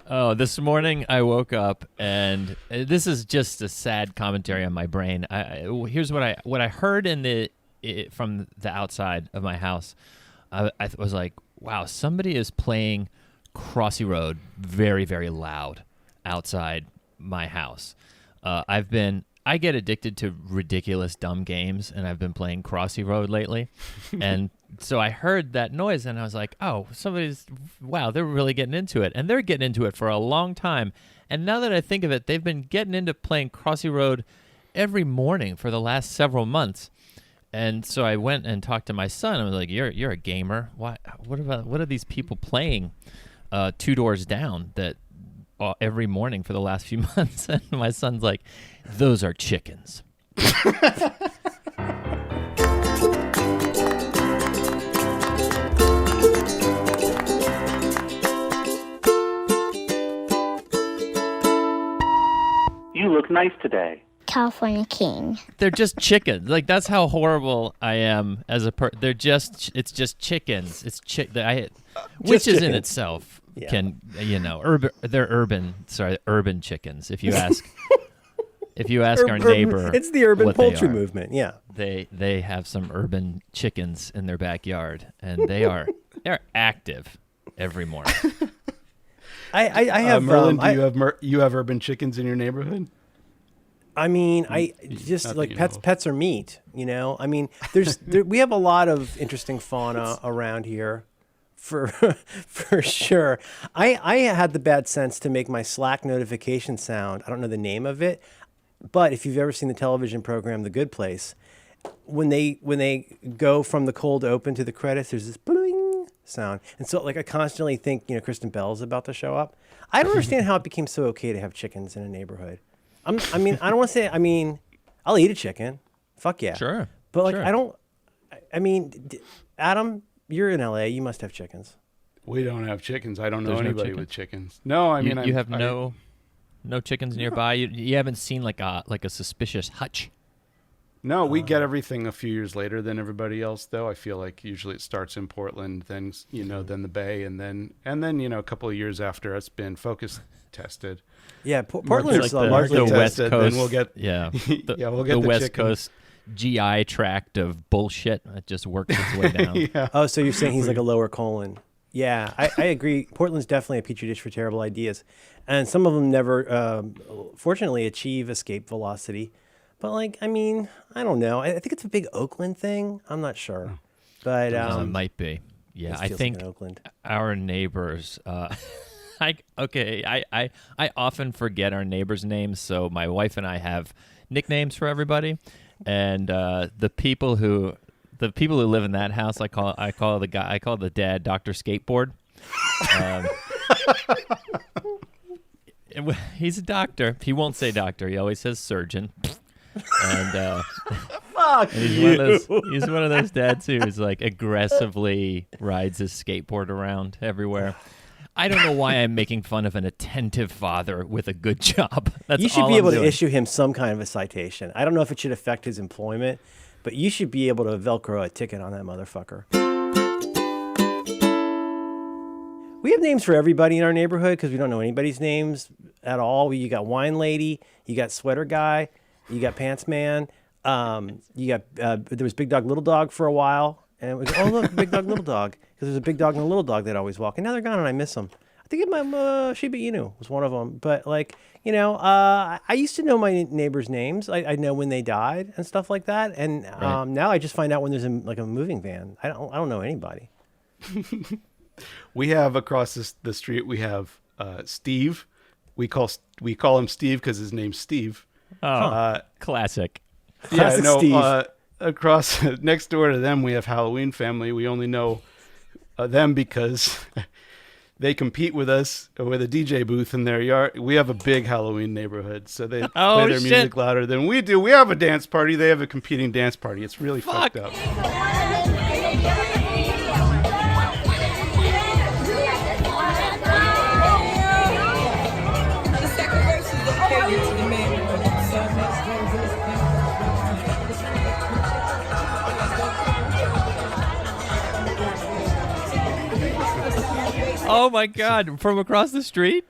Oh, this morning I woke up, and this is just a sad commentary on my brain. Here's what I heard from the outside of my house. I was like, wow, somebody is playing Crossy Road very, very loud outside my house. I get addicted to ridiculous, dumb games, and I've been playing Crossy Road lately. And so I heard that noise, and I was like, oh, wow, they're really getting into it. And they're getting into it for a long time. And now that I think of it, they've been getting into playing Crossy Road every morning for the last several months. And so I went and talked to my son. I was like, you're a gamer. What are these people playing two doors down that every morning for the last few months? And my son's like, those are chickens. You look nice today. California King. They're just chickens. Like, that's how horrible I am as a it's just chickens. It's which is in itself can, they're urban chickens. If you ask our neighbor, it's the urban poultry movement. Yeah, they have some urban chickens in their backyard, and they're active every morning. I have Merlin. Do you have urban chickens in your neighborhood? I mean, just like pets are meat, you know? I mean, we have a lot of interesting fauna around here for sure. I had the bad sense to make my Slack notification sound. I don't know the name of it, but if you've ever seen the television program The Good Place, when they go from the cold open to the credits, there's this bling sound. And so like I constantly think, Kristen Bell's about to show up. I don't understand how it became so okay to have chickens in a neighborhood. I don't want to say, I'll eat a chicken. Fuck yeah. Sure. But like, sure. Adam, you're in LA. You must have chickens. We don't have chickens. I don't know There's no anybody chicken? with chickens. No, you have no chickens nearby. You haven't seen like a suspicious hutch. No, we get everything a few years later than everybody else, though. I feel like usually it starts in Portland, then then the Bay, and then a couple of years after it's been focus tested. Yeah, Portland's like largely the West tested, Coast. Then we'll get we'll get the West chicken. Coast GI tract of bullshit that just works its way down. Yeah. Oh, so you're saying he's like a lower colon? Yeah, I agree. Portland's definitely a petri dish for terrible ideas, and some of them never, fortunately, achieve escape velocity. But I don't know. I think it's a big Oakland thing. I'm not sure, but it might be. Yeah, I think like Oakland. Our neighbors. I often forget our neighbors' names, so my wife and I have nicknames for everybody, and the people who live in that house, I call the dad Dr. Skateboard. He's a doctor. He won't say doctor. He always says surgeon. And Fuck he's one of those dads who's like aggressively rides his skateboard around everywhere. I don't know why I'm making fun of an attentive father with a good job. You should be able to issue him some kind of a citation. I don't know if it should affect his employment, but you should be able to Velcro a ticket on that motherfucker. We have names for everybody in our neighborhood because we don't know anybody's names at all. You got Wine Lady, you got Sweater Guy, you got Pants Man, you got there was Big Dog, Little Dog for a while, and it was look, Big Dog, Little Dog, because there's a Big Dog and a Little Dog that always walk, and now they're gone and I miss them. I think my Shiba Inu was one of them, but I used to know my neighbors' names. I know when they died and stuff like that, and right. Now I just find out when there's a moving van. I don't know anybody. We have across the street. We have Steve. We call him Steve because his name's Steve. Oh, classic. Yeah, Classic no. Steve. Across next door to them, we have Halloween Family. We only know them because they compete with us with a DJ booth in their yard. We have a big Halloween neighborhood, so they play their music louder than we do. We have a dance party. They have a competing dance party. It's really fucked up. Oh my God! From across the street?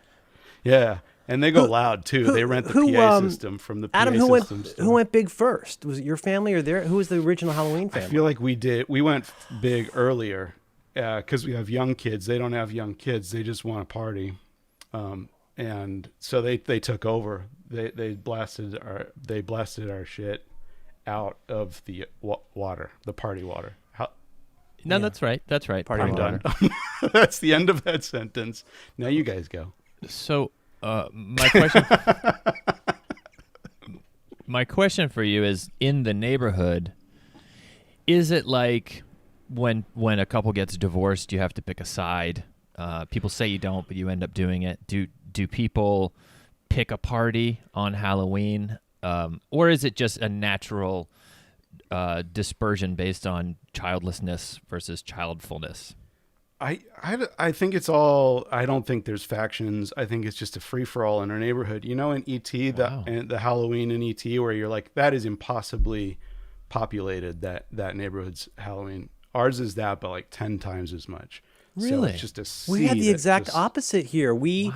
Yeah, and they go loud too. They rent the PA system from the PA Adam, system. who went big first? Was it your family or who was the original Halloween family? I feel like we went big earlier because we have young kids. They don't have young kids. They just want to party. And so they took over. They blasted our shit out of the water, the party water. No, that's right. That's right. Party water. That's the end of that sentence. Now you guys go. So, my question for you is: in the neighborhood, is it like when a couple gets divorced, you have to pick a side? People say you don't, but you end up doing it. Do people pick a party on Halloween, or is it just a natural dispersion based on childlessness versus childfulness? I think it's all. I don't think there's factions. I think it's just a free for all in our neighborhood. You know, in E.T. the Halloween in E.T. where you're like, that is impossibly populated. That neighborhood's Halloween. Ours is that, but like 10 times as much. Really? So it's just a sea We had the exact just, opposite here. We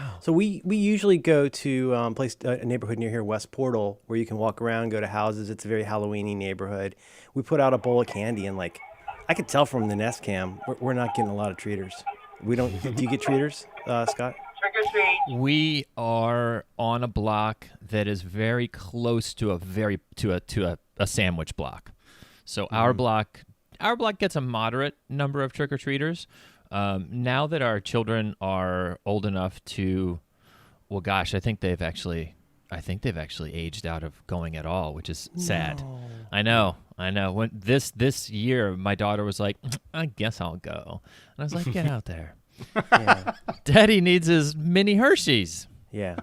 usually go to a neighborhood near here, West Portal, where you can walk around, go to houses. It's a very Halloweeny neighborhood. We put out a bowl of candy, and like, I could tell from the Nest Cam, we're not getting a lot of treaters. We don't. Do you get treaters, Scott? Trick or treat. We are on a block that is very close to a sandwich block. So our block gets a moderate number of trick or treaters. Now that our children are old enough to, well, gosh, I think they've actually aged out of going at all, which is sad. No. I know. When this year, my daughter was like, I guess I'll go. And I was like, get out there. Yeah. Daddy needs his mini Hershey's. Yeah.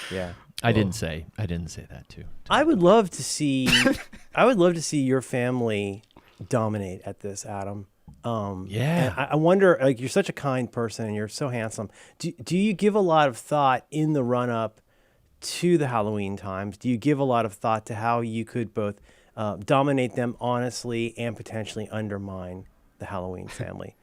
Yeah. I didn't say that too. I would love to see your family dominate at this, Adam. Yeah. And I wonder, like, you're such a kind person and you're so handsome. Do you give a lot of thought in the run up to the Halloween times? Do you give a lot of thought to how you could both dominate them honestly and potentially undermine the Halloween family?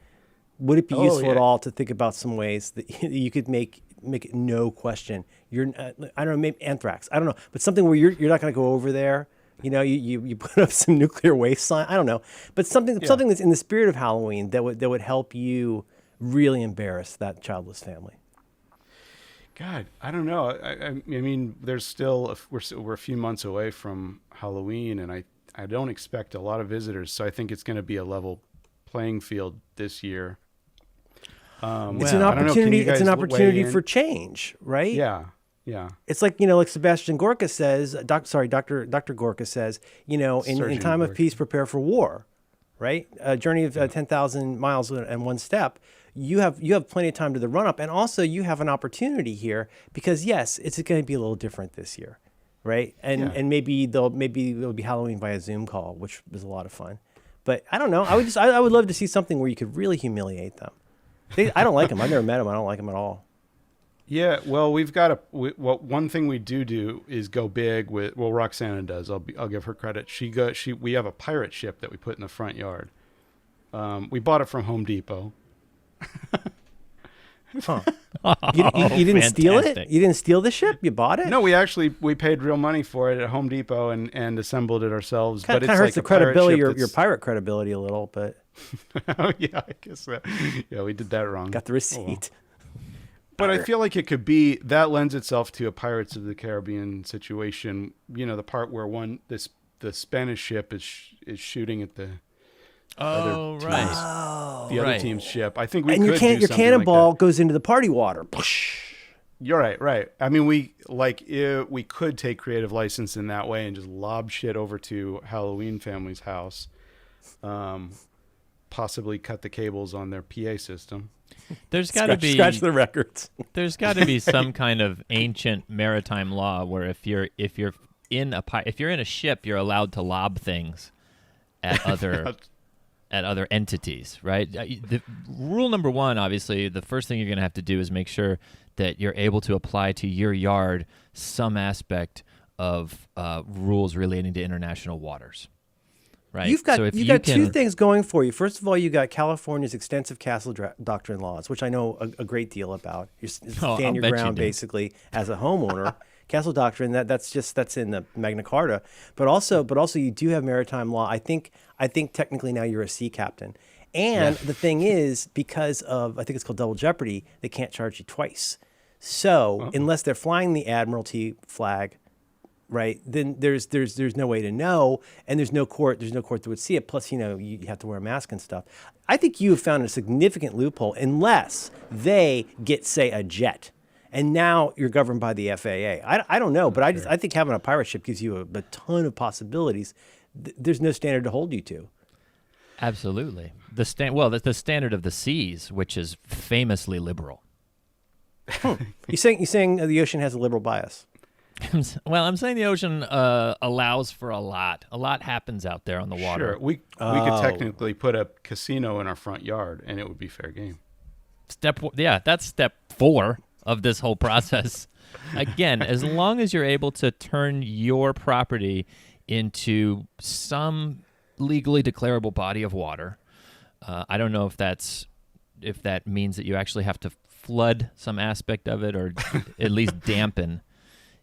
Would it be useful at all to think about some ways that you could make it no question? I don't know, maybe anthrax. I don't know, but something where you're not going to go over there. You know, you put up some nuclear waste sign. I don't know, but something that's in the spirit of Halloween that would help you really embarrass that childless family. God, I don't know. I mean, there's still we're a few months away from Halloween, and I don't expect a lot of visitors, so I think it's going to be a level playing field this year. It's an opportunity. It's an opportunity for change, right? Yeah. Yeah. It's like, like Sebastian Gorka says, Dr. Gorka says, in time of peace, prepare for war, right? A journey of 10,000 miles and one step. You have plenty of time to the run up. And also you have an opportunity here because yes, it's going to be a little different this year. Right. And maybe it'll be Halloween via Zoom call, which was a lot of fun, but I don't know. I would love to see something where you could really humiliate them. I don't like them. I've never met them. I don't like them at all. Yeah, well, we've got one thing we do is go big with. Well, Roxana does. I'll give her credit. We have a pirate ship that we put in the front yard. We bought it from Home Depot. Huh. You didn't steal it? You didn't steal the ship? You bought it? No, we paid real money for it at Home Depot and assembled it ourselves. Kind of hurts the credibility, your pirate credibility a little, but. Oh yeah, I guess that. Yeah, we did that wrong. Got the receipt. Oh, well. But I feel like it could be that lends itself to a Pirates of the Caribbean situation. The part where the Spanish ship is shooting at the other team's ship. I think your cannonball like goes into the party water. You're right. I mean, we could take creative license in that way and just lob shit over to Halloween family's house, possibly cut the cables on their PA system. There's got to be scratch the records. There's got to be some kind of ancient maritime law where if you're in a ship, you're allowed to lob things at other entities, right? The rule number one, obviously, the first thing you're going to have to do is make sure that you're able to apply to your yard some aspect of rules relating to international waters. right? You've got so if you you got can, two things going for you. First of all, you got California's extensive castle doctrine laws, which I know a great deal about. You I'll stand your bet you ground do. basically as a homeowner. Castle doctrine that's in the Magna Carta, but also you do have maritime law. I think technically now you're a sea captain. And the thing is, because of I think it's called double jeopardy, they can't charge you twice. So unless they're flying the admiralty flag, right? Then there's no way to know, and there's no court that would see it. Plus, you have to wear a mask and stuff. I think you have found a significant loophole, unless they get, say, a jet, and now you're governed by the FAA. I don't know, but I think having a pirate ship gives you a ton of possibilities. There's no standard to hold you to. Absolutely. The standard of the seas, which is famously liberal. You saying the ocean has a liberal bias? Well, I'm saying the ocean allows for a lot. A lot happens out there on the water. Sure, we could technically put a casino in our front yard, and it would be fair game. That's step 4 of this whole process. Again, as long as you're able to turn your property into some legally declarable body of water. I don't know if that means that you actually have to flood some aspect of it, or at least dampen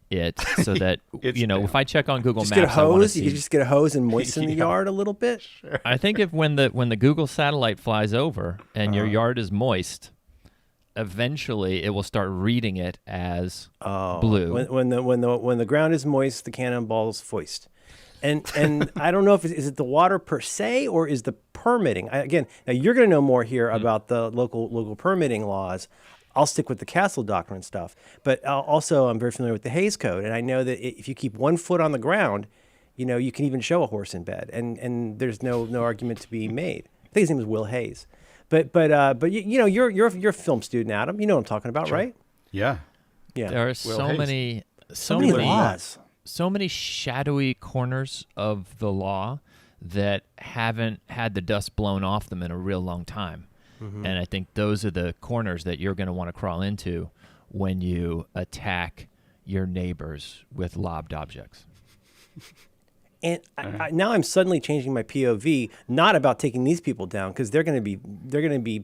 it, so that if I check on Google just Maps, get a hose. You see, could just get a hose and moisten the yard a little bit. Sure. I think when the Google satellite flies over and your yard is moist, eventually it will start reading it as blue. When the ground is moist, the cannonballs foist. And I don't know if is it the water per se or is the permitting. Now you're going to know more here about the local permitting laws. I'll stick with the castle doctrine stuff, but also I'm very familiar with the Hayes Code, and I know that if you keep 1 foot on the ground, you can even show a horse in bed, and there's no argument to be made. I think his name is Will Hayes, but you're a film student, Adam. You know what I'm talking about, right? Yeah. There are so many laws. So many shadowy corners of the law that haven't had the dust blown off them in a real long time. Mm-hmm. And I think those are the corners that you're going to want to crawl into when you attack your neighbors with lobbed objects. And now I'm suddenly changing my POV, not about taking these people down, because they're going to be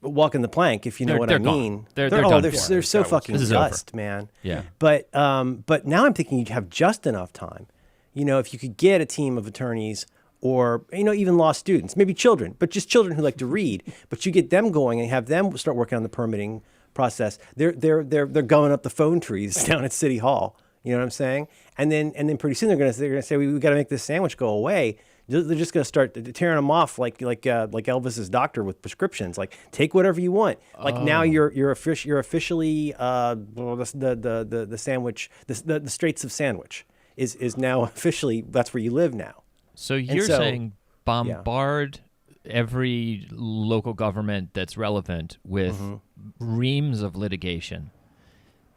walking the plank, if you know what I mean. They're done for. They're so fucking dust, man. Yeah. But now I'm thinking you'd have just enough time. If you could get a team of attorneys or even law students, maybe children, but just children who like to read. But you get them going and have them start working on the permitting process. They're going up the phone trees down at City Hall. You know what I'm saying? And then pretty soon they're gonna say we got to make this sandwich go away. They're just gonna start tearing them off like Elvis's doctor with prescriptions. Like, take whatever you want. Like now you're officially the sandwich, the Straits of Sandwich is now officially, that's where you live now. So you're saying bombard every local government that's relevant with reams of litigation,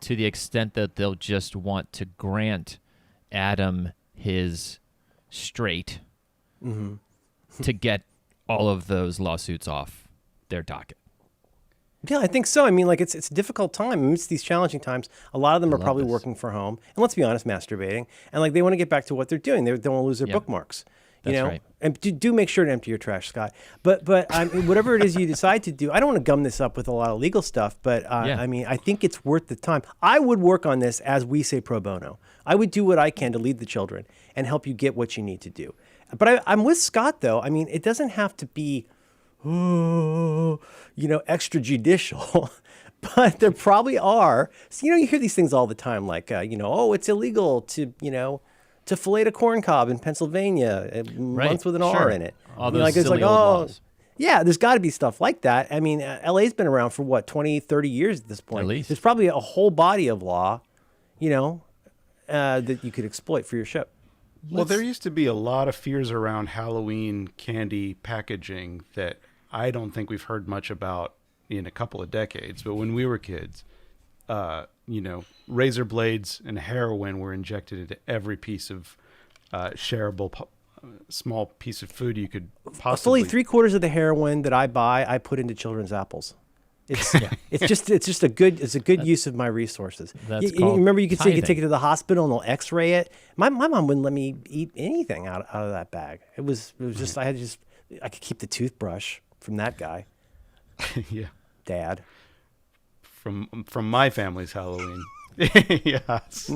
to the extent that they'll just want to grant Adam his strait to get all of those lawsuits off their docket. Yeah, I think so. I mean, it's a difficult time. Amidst these challenging times, a lot of them are probably working from home. And let's be honest, masturbating. And they want to get back to what they're doing. They don't want to lose their bookmarks. That's right. And do make sure to empty your trash, Scott. But whatever it is you decide to do, I don't want to gum this up with a lot of legal stuff, but I mean, I think it's worth the time. I would work on this, as we say, pro bono. I would do what I can to lead the children and help you get what you need to do. But I'm with Scott, though. I mean, it doesn't have to be, extrajudicial. But there probably are. So, you hear these things all the time, like, it's illegal to fillet a corn cob in Pennsylvania, months with an R in it. All those silly old laws. Yeah, there's got to be stuff like that. I mean, LA's been around for 20, 30 years at this point. At least. There's probably a whole body of law, that you could exploit for your ship. Well, there used to be a lot of fears around Halloween candy packaging that I don't think we've heard much about in a couple of decades. But when we were kids, razor blades and heroin were injected into every piece of shareable small piece of food you could possibly. Fully 3/4 of the heroin that I buy, I put into children's apples. It's just a good use of my resources. That's you called remember you could take tithing. it to the hospital and they'll X-ray it. My mom wouldn't let me eat anything out of that bag. It was just I could keep the toothbrush from that guy. Yeah. Dad. From my family's Halloween. Yes.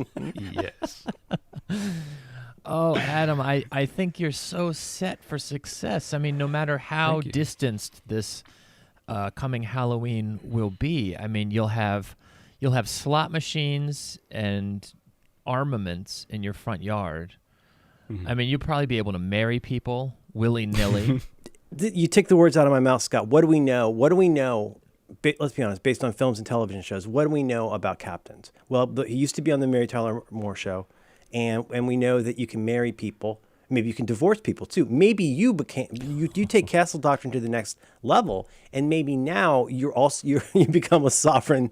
Yes. Oh, Adam, I think you're so set for success. I mean, no matter how Thank you. distanced this coming Halloween will be, I mean, you'll have slot machines and armaments in your front yard. I mean, you'll probably be able to marry people willy-nilly. You took the words out of my mouth, Scott. What do we know? Let's be honest, based on films and television shows, what do we know about captains? Well, he used to be on the Mary Tyler Moore Show, and we know that you can marry people. Maybe you can divorce people too. Maybe you take castle doctrine to the next level, and maybe now you become a sovereign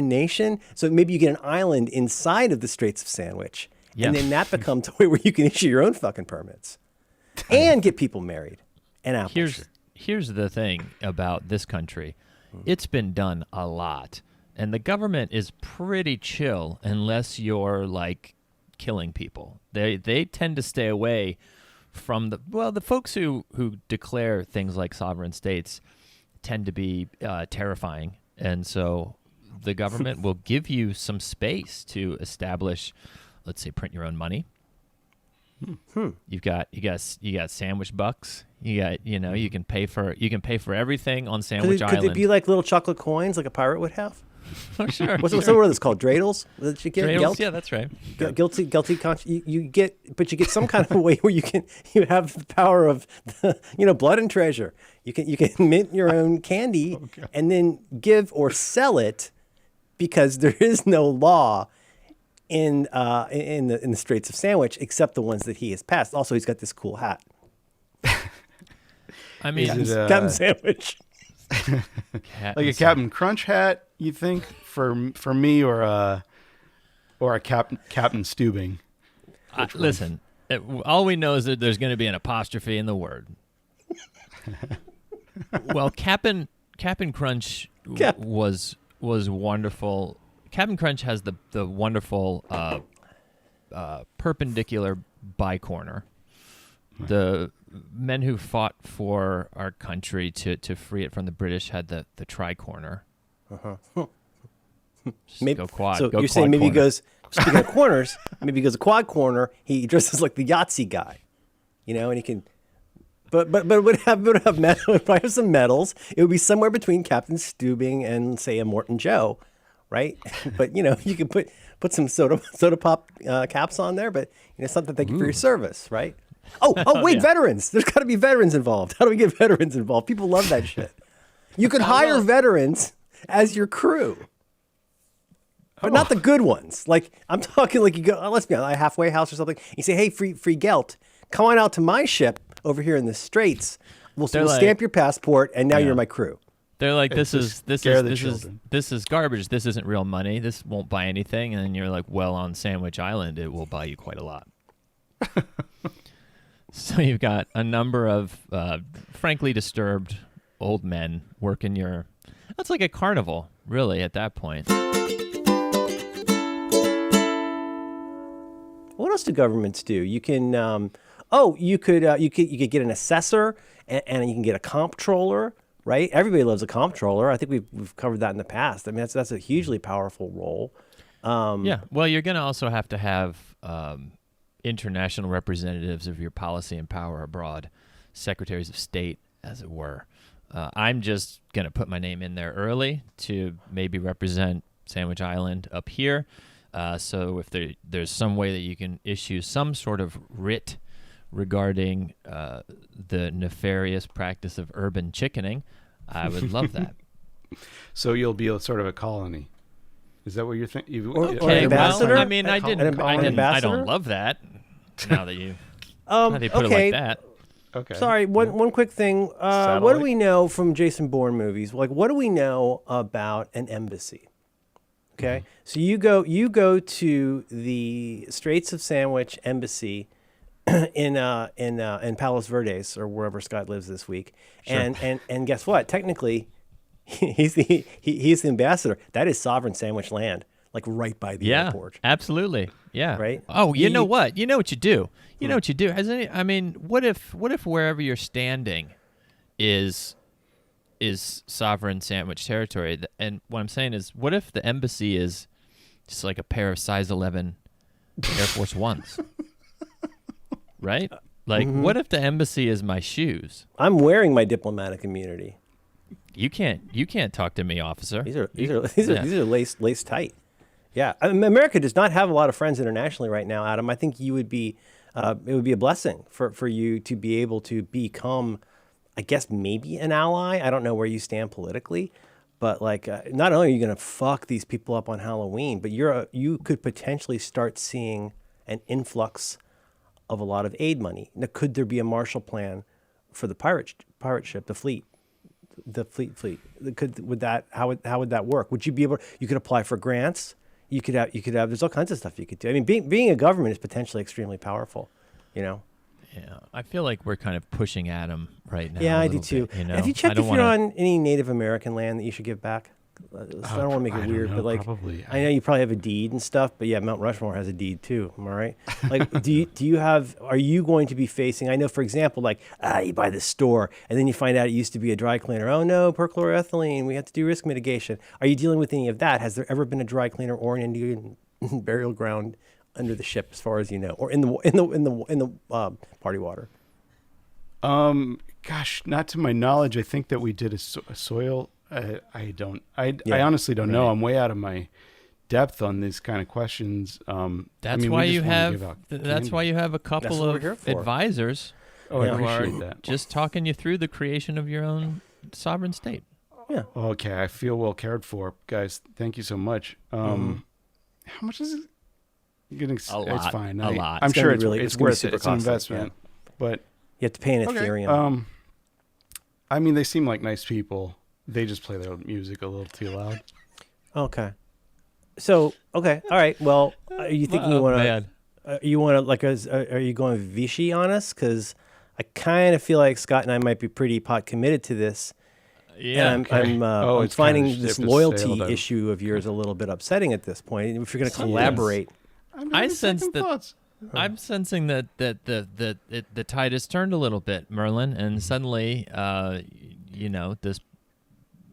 nation. So maybe you get an island inside of the Straits of Sandwich, and then that becomes a way where you can issue your own fucking permits and get people married and apples. Here's the thing about this country. It's been done a lot, and the government is pretty chill unless you're like killing people. They tend to stay away from the folks who declare things like sovereign states tend to be terrifying, and so the government will give you some space to establish, let's say, print your own money. You got sandwich bucks. You can pay for everything on Sandwich Island. Could they be like little chocolate coins like a pirate would have? Oh, sure. What are those called? Dreidels? That you get? Dreidels? Yeah, that's right. Guilty you get some kind of a way where you have the power of blood and treasure. You can mint your own candy and then give or sell it because there is no law in the Straits of Sandwich except the ones that he has passed. Also, he's got this cool hat. I mean, Captain Sandwich. Like a Captain Crunch hat, you think, for me, or a Captain Stubing? Listen, all we know is that there's going to be an apostrophe in the word. Well, Captain Crunch was wonderful. Captain Crunch has the wonderful perpendicular bicorner. The men who fought for our country to free it from the British had the tricorner. Go quad. So go you're saying quad maybe he corner. goes, speaking of corners, maybe he goes a quad corner. He dresses like the Yahtzee guy, and he can. But would probably have some medals. It would be somewhere between Captain Stubing and say a Morton Joe, right? But you can put some soda pop caps on there. But something thank you for your service, right? Oh wait, yeah. Veterans. There's got to be veterans involved. How do we get veterans involved? People love that shit. You could hire veterans as your crew. But not the good ones. Like I'm talking like you go, let's be honest, a halfway house or something. You say, hey, free gelt, come on out to my ship over here in the Straits. We'll stamp your passport, and now you're my crew. They're like, this is garbage. This isn't real money. This won't buy anything. And then you're like, well, on Sandwich Island, it will buy you quite a lot. So you've got a number of frankly disturbed old men working that's like a carnival, really, at that point. What else do governments do? You can, you could get an assessor, and you can get a comptroller, right? Everybody loves a comptroller. I think we've covered that in the past. I mean, that's a hugely powerful role. Yeah. Well, you're going to also have to have international representatives of your policy and power abroad, secretaries of state, as it were. I'm just going to put my name in there early to maybe represent Sandwich Island up here. So if there's some way that you can issue some sort of writ regarding the nefarious practice of urban chickening, I would love that. So you'll be sort of a colony. Is that what you're thinking? Okay, ambassador? well, I mean, I ambassador? don't love that. Now that you put it like that. Okay. Sorry, one quick thing. What do we know from Jason Bourne movies? Like, what do we know about an embassy? Okay, so you go to the Straits of Sandwich embassy in Palos Verdes or wherever Scott lives this week, and guess what? Technically, he's the ambassador. That is sovereign sandwich land, like right by the airport. Absolutely. Yeah. Right. Oh, you know what? You know what you do. You know what you do. What if wherever you're standing is sovereign sandwich territory? And what I'm saying is, what if the embassy is just like a pair of size 11 Air Force Ones? Right? Like, what if the embassy is my shoes? I'm wearing my diplomatic immunity. You can't talk to me, officer. These are laced tight. Yeah, America does not have a lot of friends internationally right now, Adam. I think you would be, it would be a blessing for you to be able to become, I guess, maybe an ally. I don't know where you stand politically, but like, not only are you going to fuck these people up on Halloween, but you could potentially start seeing an influx of a lot of aid money. Now, could there be a Marshall Plan for the pirate ship, the fleet? How would that work? Would you be able? You could apply for grants. You could have. There's all kinds of stuff you could do. I mean, being a government is potentially extremely powerful. You know. Yeah, I feel like we're kind of pushing at him right now. Yeah, I do too. Bit, you know? Have you checked if you're on any Native American land that you should give back? I don't want to make it weird, but like, probably. I know you probably have a deed and stuff, but yeah, Mount Rushmore has a deed too. Am I right? Like, are you going to be facing? I know, for example, like, you buy this store, and then you find out it used to be a dry cleaner. Oh no, perchloroethylene. We have to do risk mitigation. Are you dealing with any of that? Has there ever been a dry cleaner or an Indian burial ground under the ship, as far as you know, or in the party water? Gosh, not to my knowledge. I think that we did a soil. I honestly don't know. I'm way out of my depth on these kind of questions. That's why you have a couple of advisors. Oh, I appreciate that. Just talking you through the creation of your own sovereign state. Yeah. Okay, I feel well cared for, guys. Thank you so much. How much is it? It's fine. A lot. I'm sure it's worth it. Super It's an costly, investment, but you have to pay in Ethereum. I mean, they seem like nice people. They just play their music a little too loud. Okay. So, okay. All right. Well, are you thinking you want to, are you going Vichy on us? Because I kind of feel like Scott and I might be pretty pot committed to this. Yeah. And I'm finding this loyalty issue of yours a little bit upsetting at this point. If you're going to collaborate. I'm sensing that the tide has turned a little bit, Merlin, and suddenly, this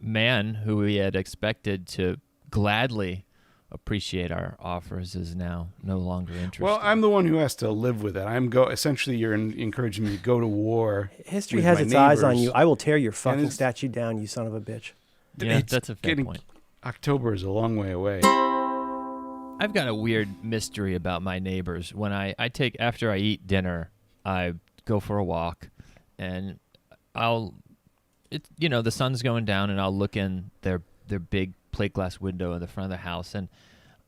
man who we had expected to gladly appreciate our offers is now no longer interested. Well, I'm the one who has to live with it. Essentially, you're encouraging me to go to war. History has its eyes on you. I will tear your fucking statue down, you son of a bitch. Yeah, that's a fair point. October is a long way away. I've got a weird mystery about my neighbors. When after I eat dinner, I go for a walk, and the sun's going down, and I'll look in their big plate glass window in the front of the house, and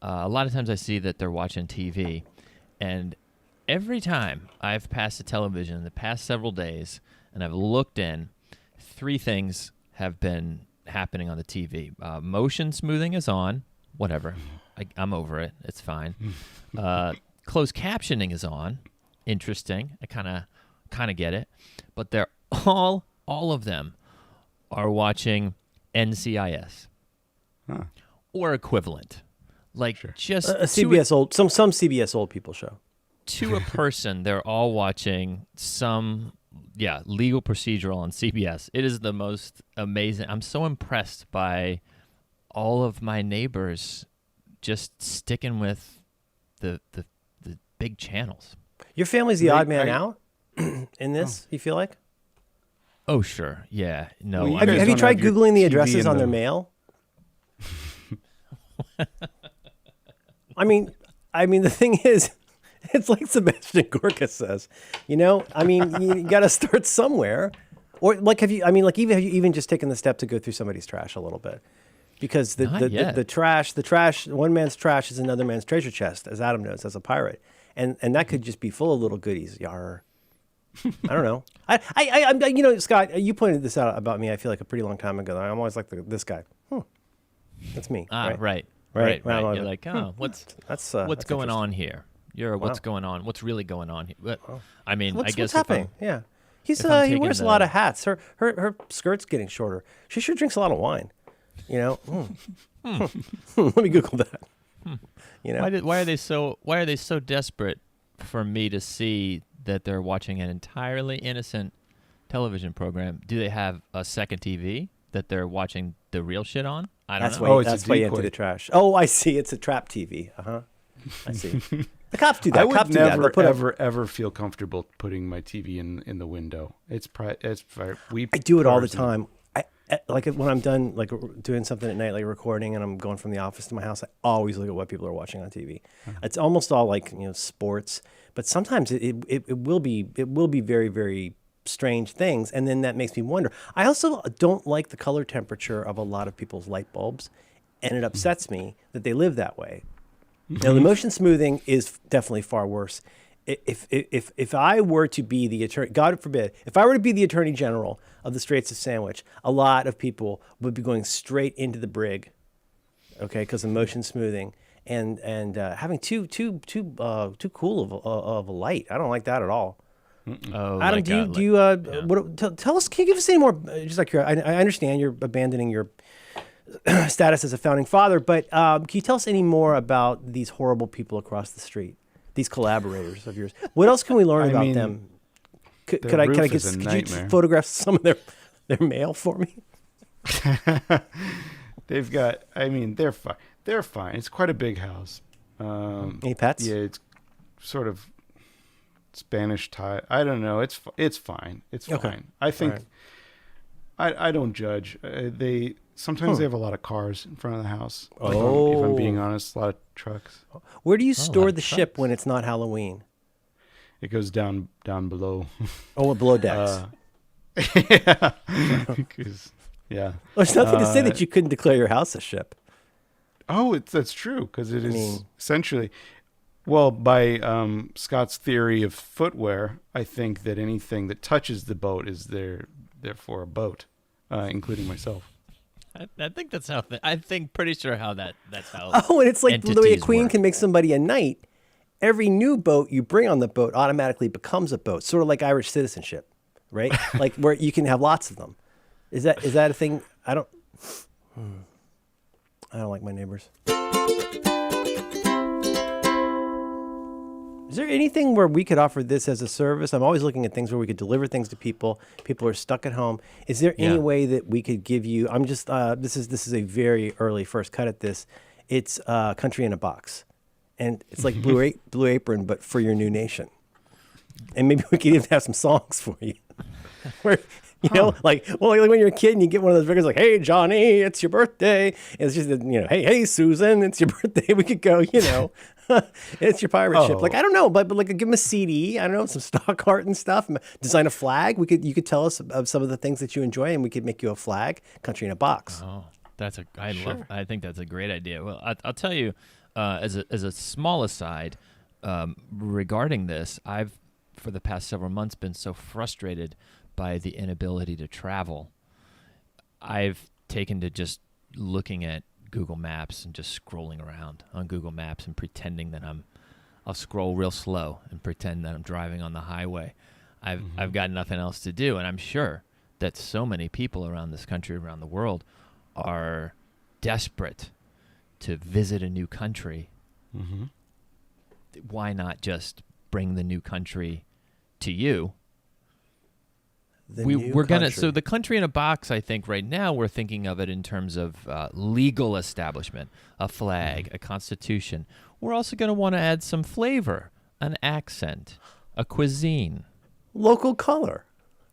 a lot of times I see that they're watching TV, and every time I've passed the television in the past several days, and I've looked in, 3 things have been happening on the TV. Motion smoothing is on, whatever. I'm over it. It's fine. Closed captioning is on. Interesting. I kind of get it. But they're all of them are watching NCIS or equivalent. Like just a CBS some CBS old people show. To a person, they're all watching some legal procedural on CBS. It is the most amazing. I'm so impressed by all of my neighbors just sticking with the big channels. Your family's the odd man out in this, you feel like? Oh, sure. Yeah. No. Well, have you tried Googling the addresses on their mail? I mean, the thing is, it's like Sebastian Gorka says, you got to start somewhere. Or like, have you even just taken the step to go through somebody's trash a little bit? Because the trash, one man's trash is another man's treasure chest, as Adam knows, as a pirate. And that could just be full of little goodies. Yar. I don't know. I Scott, you pointed this out about me, I feel like a pretty long time ago. I'm always like this guy. That's me. Right. You're like, what's going on here? What's going on? What's really going on here? I mean, I guess what's happening? Yeah. He wears a lot of hats. Her skirt's getting shorter. She sure drinks a lot of wine. You know, let me Google that. You know, Why are they so desperate for me to see that they're watching an entirely innocent television program? Do they have a second TV that they're watching the real shit on? I don't know. That's why you empty the trash. Oh, I see. It's a trap TV. I see. The cops do that. I would cops never, do that. ever feel comfortable putting my TV in the window. I do it all the time. Like when I'm done, like doing something at night, like recording, and I'm going from the office to my house, I always look at what people are watching on TV. It's almost all like sports, but sometimes it will be very, very strange things, and then that makes me wonder. I also don't like the color temperature of a lot of people's light bulbs, and it upsets me that they live that way. Now, the motion smoothing is definitely far worse. If I were to be the attorney, God forbid, if I were to be the attorney general of the Straits of Sandwich, a lot of people would be going straight into the brig, okay, because of motion smoothing and having too cool of a light. I don't like that at all. Oh, Adam, tell us? Can you give us any more? Just like I understand you're abandoning your status as a founding father, but can you tell us any more about these horrible people across the street? These collaborators of yours. What else can we learn about them? Could you photograph some of their mail for me? They've got. I mean, they're fine. They're fine. It's quite a big house. Any pets? Yeah, it's sort of Spanish tie. I don't know. It's fine. It's fine. Okay. I think. Right. I don't judge. Sometimes they have a lot of cars in front of the house. If I'm being honest, a lot of trucks. Where do you store the ship when it's not Halloween? It goes down below. Oh, below decks. Yeah. Yeah. Well, there's nothing to say that you couldn't declare your house a ship. Oh, that's true, because it is essentially. Well, by Scott's theory of footwear, I think that anything that touches the boat is therefore a boat, including myself. I think that's how. Pretty sure how that's how. Oh, and it's like the way a queen work. can make somebody a knight. Every new boat you bring on the boat automatically becomes a boat, sort of like Irish citizenship, right? Like where you can have lots of them. Is that a thing? I don't like my neighbors. Is there anything where we could offer this as a service? I'm always looking at things where we could deliver things to people. People are stuck at home. Is there any way that we could give you? I'm just this is a very early first cut at this. It's Country in a Box, and it's like Blue Apron, but for your new nation. And maybe we could even have some songs for you, where like when you're a kid and you get one of those records like, "Hey Johnny, it's your birthday." And it's just hey Susan, it's your birthday. We could go, it's your pirate ship. Like I don't know, but like give them a CD. I don't know, some stock art and stuff. Design a flag. You could tell us of some of the things that you enjoy, and we could make you a flag. Country in a Box. Oh, I think that's a great idea. Well, I'll tell you, as a small aside, regarding this, I've for the past several months been so frustrated by the inability to travel. I've taken to just looking at Google Maps and just scrolling around on Google Maps and pretending that I'll scroll real slow and pretend that I'm driving on the highway. I've got nothing else to do, and I'm sure that so many people around this country, around the world, are desperate to visit a new country. Mm-hmm. Why not just bring the new country to you? So the Country in a Box, I think right now we're thinking of it in terms of legal establishment, a flag, a constitution. We're also going to want to add some flavor, an accent, a cuisine. Local color.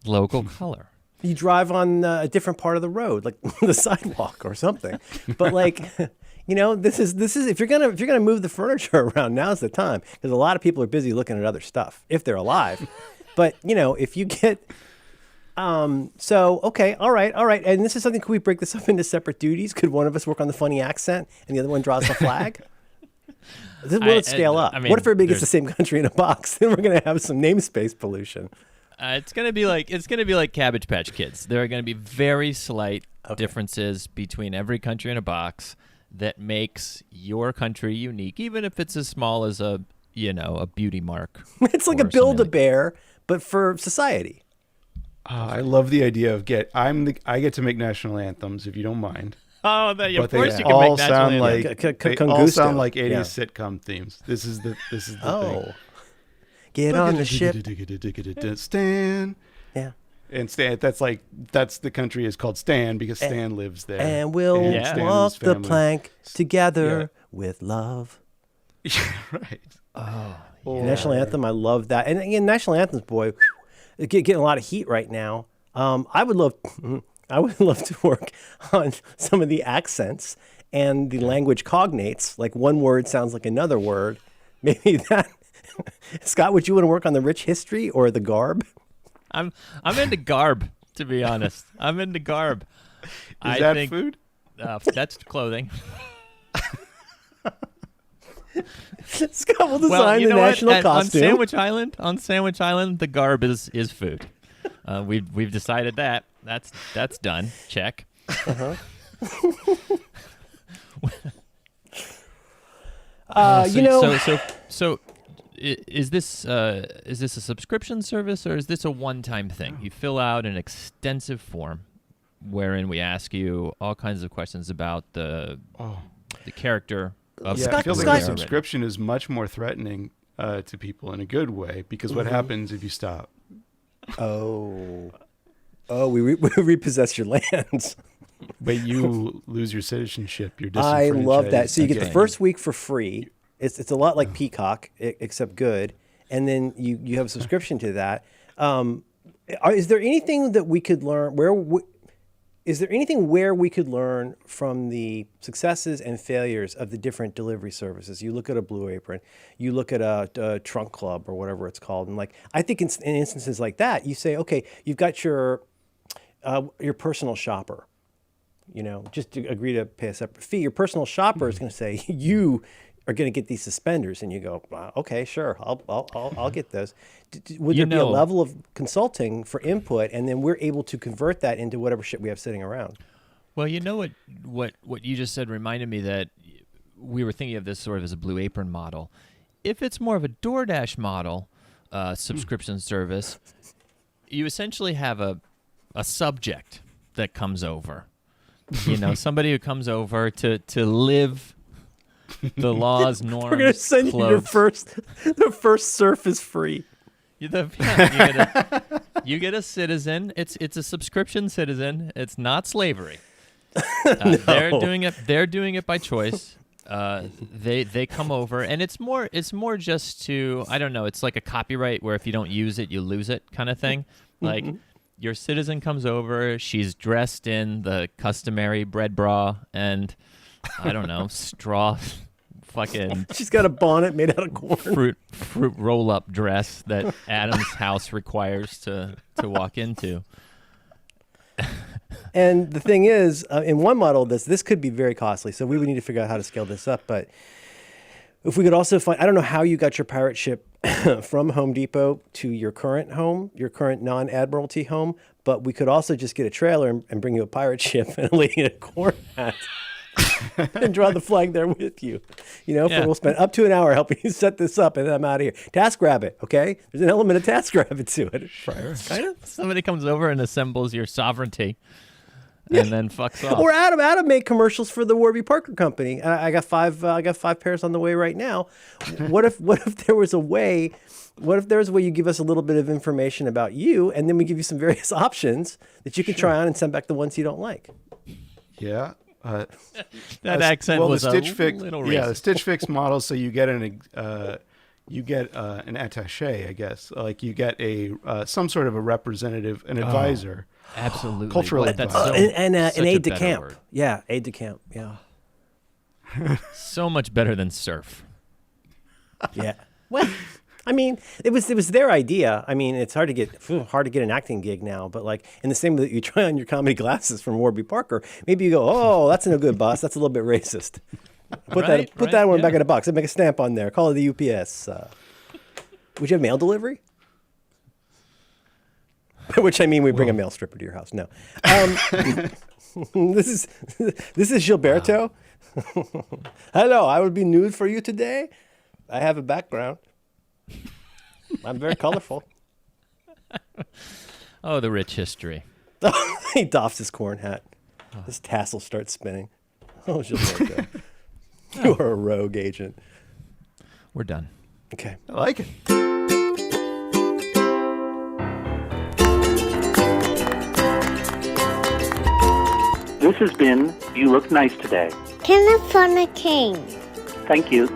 You drive on a different part of the road, like the sidewalk or something. But like, this is if you're gonna move the furniture around, now's the time, because a lot of people are busy looking at other stuff if they're alive. But if you get okay, all right. And this is something, could we break this up into separate duties? Could one of us work on the funny accent and the other one draws the flag? Will it scale up? What if everybody gets the same Country in a Box? Then we're going to have some namespace pollution. It's gonna be like Cabbage Patch Kids. There are gonna be very slight differences between every Country in a Box that makes your country unique, even if it's as small as a beauty mark. It's like a Build-A-Bear, but for society. I love the idea of I get to make national anthems, if you don't mind. Oh, of but course they you can all make natural sound animals. like they all Congusto. sound like 80s Yeah. sitcom themes. This is the thing. Oh, get on the ship. Stan. Yeah. And Stan, that's the country is called Stan because Stan lives there. And we'll Yeah. Stan and walk his the family. plank together Yeah. with love. Yeah, right. National anthem, I love that. And again, national anthems, boy, getting a lot of heat right now. I would love to work on some of the accents and the language cognates. Like one word sounds like another word. Maybe that. Scott, would you want to work on the rich history or the garb? I'm into garb, to be honest. I'm into garb. Is that food? That's clothing. Scott will design Well, you the know national what? costume. On Sandwich Island, the garb is food. We've decided that. That's done. Check. So is this a subscription service or is this a one-time thing? You fill out an extensive form wherein we ask you all kinds of questions about the character of Yeah, the it feels who like we a are. subscription is much more threatening to people in a good way because what happens if you stop? Oh, we repossess your lands. But you lose your citizenship. You're I disenfranchised. love that. So you get the again. first week for free. It's a lot like Peacock, except good. And then you have a subscription to that. Is there anything that we could learn? Is there anything where we could learn from the successes and failures of the different delivery services? You look at a Blue Apron, you look at a Trunk Club or whatever it's called, and like I think in instances like that, you say, okay, you've got your personal shopper. You know, just to agree to pay a separate fee. Your personal shopper is going to say you are going to get these suspenders, and you go, okay, sure, I'll get those. Would there be a level of consulting for input, and then we're able to convert that into whatever shit we have sitting around? Well, you know what you just said reminded me that we were thinking of this sort of as a Blue Apron model. If it's more of a DoorDash model subscription service, you essentially have a subject that comes over. You know, somebody who comes over to live the laws, norms. We're going to send you your the first Surf is free. You get a citizen. It's a subscription citizen. It's not slavery. No. They're doing it by choice. They come over, and it's more just to, I don't know. It's like a copyright where if you don't use it, you lose it kind of thing. Like your citizen comes over. She's dressed in the customary bread bra and I don't know, straw. Fucking she's got a bonnet made out of corn. Fruit roll up dress that Adam's house requires to walk into. And the thing is, in one model, this could be very costly. So we would need to figure out how to scale this up. But if we could also find, I don't know how you got your pirate ship from Home Depot to your current home, your current non-admiralty home, but we could also just get a trailer and bring you a pirate ship and a lady in a corn hat. And draw the flag there with you. You know, we'll spend up to an hour helping you set this up, and then I'm out of here. Task rabbit, okay? There's an element of task rabbit to it. Sure. Kind of. Somebody comes over and assembles your sovereignty, and then fucks off. Or Adam made commercials for the Warby Parker Company. I got five pairs on the way right now. What if there was a way? What if there was a way you give us a little bit of information about you, and then we give you some various options that you can try on and send back the ones you don't like? Yeah. That accent was the Stitch Fix, a little racist. Yeah, the Stitch Fix model. So you get an attaché, I guess. Like you get some sort of a representative, an advisor. Absolutely. Cultural advisor. And an aide de camp. Word. Yeah, aide de camp. Yeah. So much better than Surf. Yeah. Well, I mean, it was their idea. I mean, it's hard to get an acting gig now, but like in the same way that you try on your comedy glasses from Warby Parker, maybe you go, oh, that's no good, boss. That's a little bit racist. Put that one back in a box and make a stamp on there. Call it the UPS. Would you have mail delivery? Which I mean, we bring a mail stripper to your house. No. This is Gilberto. Wow. Hello, I will be nude for you today. I have a background. I'm very colorful. Oh, the rich history. He doffs his corn hat. This tassel starts spinning. Oh, Gilberto. You are a rogue agent. We're done. Okay. I like it. This has been You Look Nice Today. Telephone King. Thank you.